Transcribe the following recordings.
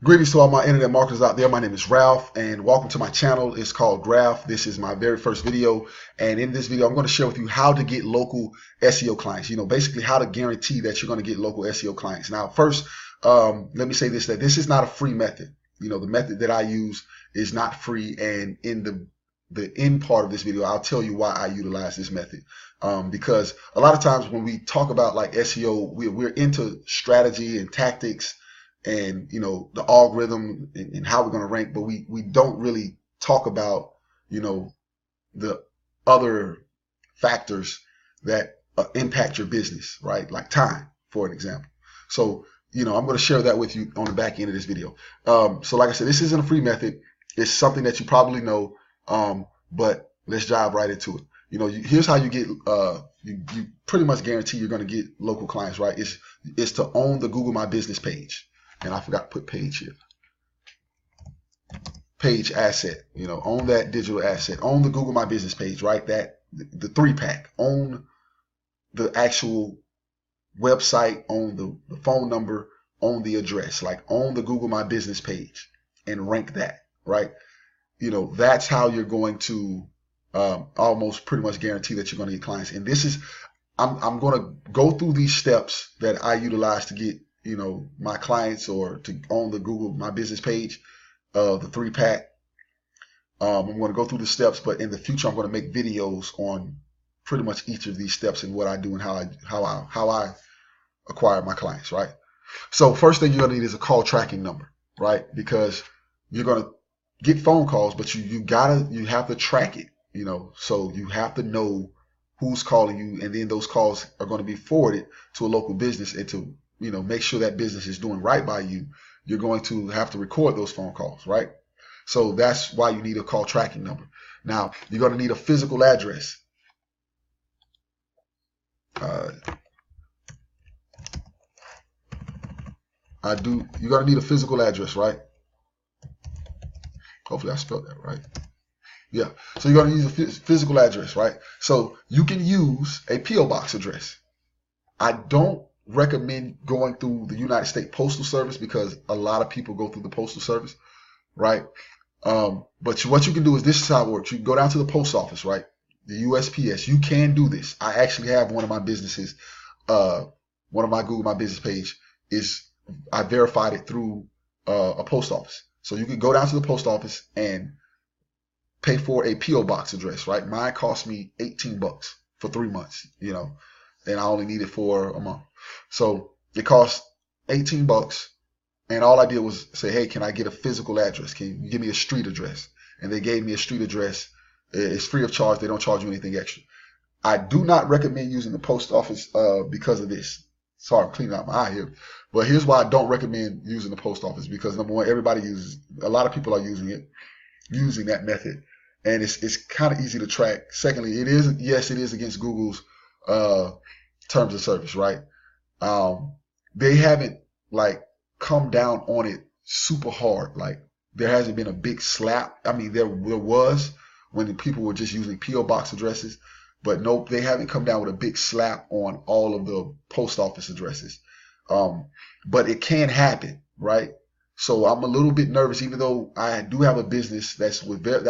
Greetings to all my internet marketers out there. My name is Ralph and welcome to my channel. It's called Graph. This is my very first video. And in this video, I'm going to share with you how to get local SEO clients. Basically how to guarantee that you're going to get local SEO clients. Now, first, let me say this, that this is not a free method. The method that I use is not free. And in the end part of this video, I'll tell you why I utilize this method. Because a lot of times when we talk about like SEO, we're into strategy and tactics and the algorithm and how we're going to rank, but we don't really talk about the other factors that impact your business, right? Like time, for an example. So I'm going to share that with you on the back end of this video. So like I said, this isn't a free method. It's something that you probably know, but let's dive right into it. Here's how you get you pretty much guarantee you're going to get local clients, right? It's to own the Google My Business page. And I forgot to put page here. Page asset, own that digital asset. Own the Google My Business page, right? That the 3-pack. Own the actual website, own the phone number, own the address. Like own the Google My Business page and rank that, right? That's how you're going to almost pretty much guarantee that you're going to get clients. And this is, I'm going to go through these steps that I utilize to get my clients or to own the Google My Business page, the 3-pack. I'm going to go through the steps, but in the future, I'm going to make videos on pretty much each of these steps and what I do and how I acquire my clients, right? So first thing you're going to need is a call tracking number, right? Because you're going to get phone calls, but you have to track it, so you have to know who's calling you, and then those calls are going to be forwarded to a local business and to make sure that business is doing right by you. You're going to have to record those phone calls, right? So that's why you need a call tracking number. Now, you're going to need a physical address. You're going to need a physical address, right? Hopefully I spelled that right. Yeah. So you're going to use a physical address, right? So you can use a P.O. Box address. I don't recommend going through the United States Postal Service because a lot of people go through the Postal Service, right? But what you can do is, this is how it works. You can go down to the post office, right? The USPS. You can do this. I actually have one of my businesses, one of my Google My Business page I verified it through a post office. So you can go down to the post office and pay for a P.O. Box address, right? Mine cost me $18 for 3 months, and I only need it for a month. So it cost $18, and all I did was say, hey, can I get a physical address? Can you give me a street address? And they gave me a street address. It's free of charge. They don't charge you anything extra. I do not recommend using the post office because of this. Sorry, I'm cleaning out my eye here. But here's why I don't recommend using the post office, because number one, a lot of people are using that method. And it's kind of easy to track. Secondly, it is against Google's terms of service, right? They haven't come down on it super hard. Like there hasn't been a big slap. I mean, there was when the people were just using P.O. Box addresses, but nope, they haven't come down with a big slap on all of the post office addresses. But it can happen, right? So I'm a little bit nervous, even though I do have a business that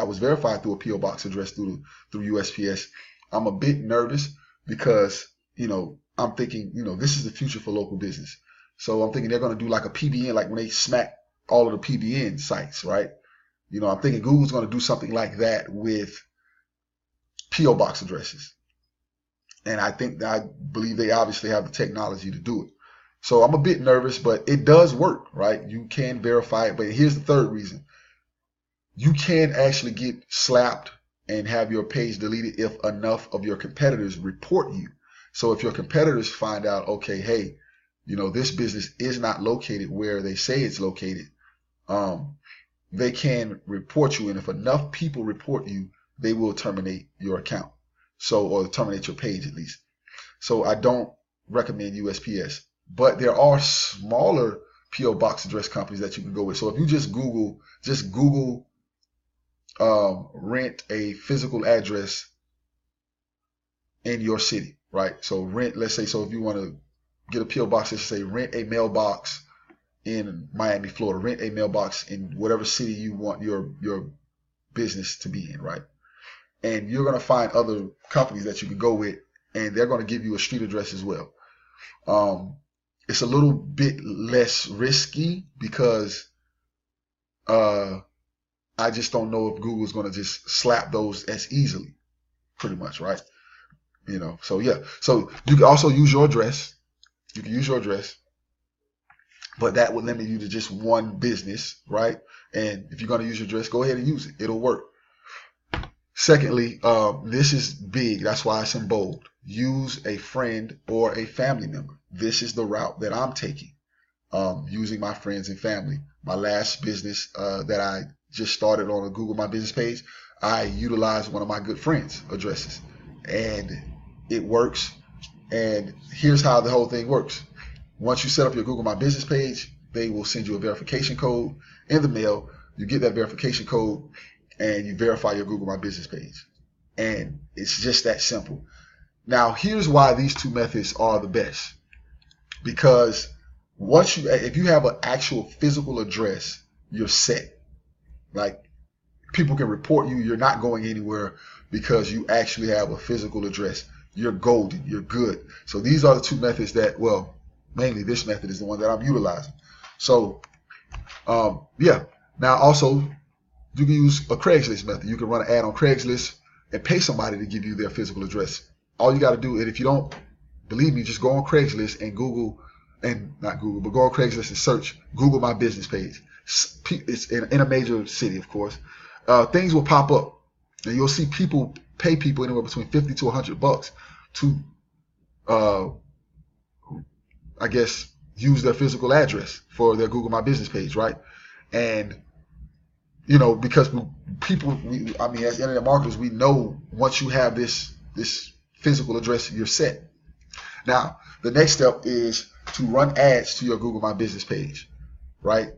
was verified through a P.O. Box address through USPS. I'm a bit nervous because I'm thinking, this is the future for local business. So I'm thinking they're going to do like a PBN, like when they smack all of the PBN sites, right? I'm thinking Google's going to do something like that with P.O. Box addresses. And I believe they obviously have the technology to do it. So I'm a bit nervous, but it does work, right? You can verify it. But here's the third reason. You can actually get slapped and have your page deleted if enough of your competitors report you. So if your competitors find out, okay, hey, this business is not located where they say it's located, they can report you. And if enough people report you, they will terminate your account. Or terminate your page at least. So I don't recommend USPS. But there are smaller P.O. Box address companies that you can go with. So if you just Google rent a physical address in your city, right? So let's say, if you want to get a P.O. Box, let's say rent a mailbox in Miami, Florida. Rent a mailbox in whatever city you want your business to be in, right? And you're going to find other companies that you can go with, and they're going to give you a street address as well. It's a little bit less risky because I just don't know if Google's going to just slap those as easily, pretty much, right? You know, so yeah. So you can also use your address. You can use your address, but that would limit you to just one business, right? And if you're going to use your address, go ahead and use it. It'll work. Secondly, this is big. That's why it's in bold. Use a friend or a family member. This is the route that I'm taking, using my friends and family. My last business that I just started on a Google My Business page, I utilized one of my good friends' addresses, and it works. And here's how the whole thing works. Once you set up your Google My Business page, they will send you a verification code in the mail. You get that verification code and you verify your Google My Business page. And it's just that simple. Now, here's why these two methods are the best. Because if you have an actual physical address, you're set. Like, people can report you. You're not going anywhere because you actually have a physical address. You're golden. You're good. So these are the two methods that, well, mainly this method is the one that I'm utilizing. So, yeah. Now, also, you can use a Craigslist method. You can run an ad on Craigslist and pay somebody to give you their physical address. All you got to do, and if you don't believe me, just go on Craigslist and Google, and not Google, but go on Craigslist and search Google My Business page. It's in a major city, of course. Things will pop up, and you'll see people pay people anywhere between $50 to $100 to, I guess, use their physical address for their Google My Business page, right? And you know, because people, as internet marketers, we know once you have this physical address, you're set. Now, the next step is to run ads to your Google My Business page, right?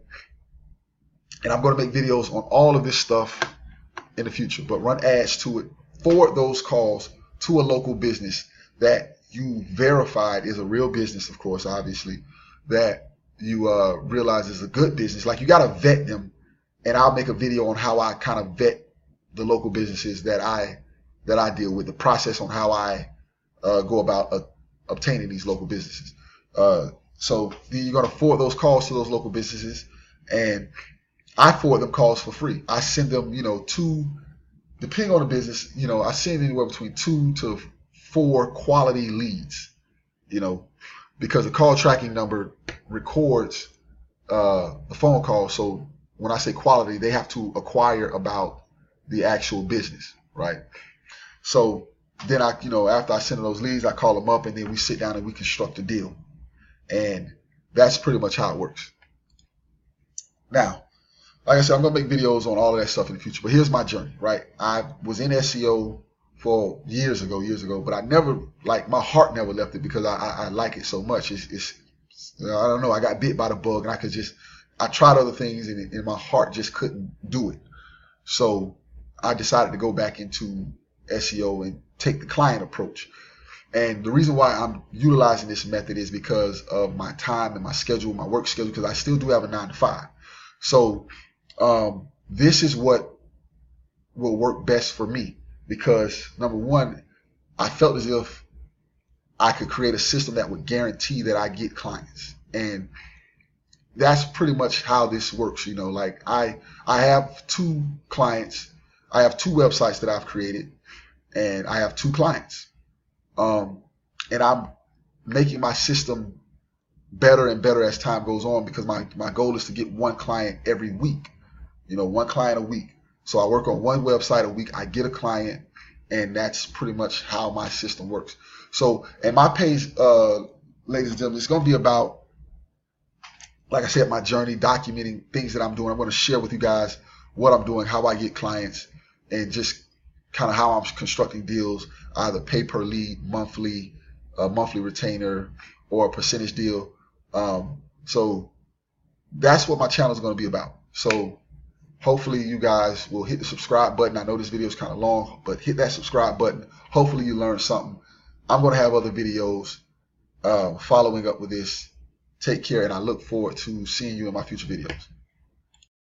And I'm going to make videos on all of this stuff in the future, but run ads to it. Forward those calls to a local business that you verified is a real business, of course, obviously, that you realize is a good business. Like, you got to vet them. And I'll make a video on how I kind of vet the local businesses that I deal with, the process on how I go about obtaining these local businesses. So you're going to forward those calls to those local businesses, and I forward them calls for free. I send them, depending on the business, I send anywhere between 2 to 4 quality leads, because the call tracking number records the phone call. So when I say quality, they have to acquire about the actual business, right? So then after I send those leads, I call them up, and then we sit down and we construct a deal. And that's pretty much how it works. Now, like I said, I'm going to make videos on all of that stuff in the future, but here's my journey, right? I was in SEO for years ago, but I never, my heart never left it because I like it so much. It's I don't know, I got bit by the bug, and I tried other things, and my heart just couldn't do it. So I decided to go back into SEO and take the client approach. And the reason why I'm utilizing this method is because of my time and my schedule, my work schedule, because I still do have a 9-to-5. So this is what will work best for me, because number one, I felt as if I could create a system that would guarantee that I get clients. And that's pretty much how this works. I have 2 clients. I have 2 websites that I've created, and I have 2 clients. And I'm making my system better and better as time goes on, because my goal is to get 1 client every week, 1 client a week. So I work on 1 website a week. I get a client, and that's pretty much how my system works. So, and my page, ladies and gentlemen, it's going to be about, like I said, my journey, documenting things that I'm doing. I'm going to share with you guys what I'm doing, how I get clients, and just kind of how I'm constructing deals, either pay per lead, monthly retainer, or a percentage deal. So that's what my channel is going to be about. So hopefully you guys will hit the subscribe button. I know this video is kind of long, but hit that subscribe button. Hopefully you learned something. I'm going to have other videos following up with this Take care, and I look forward to seeing you in my future videos.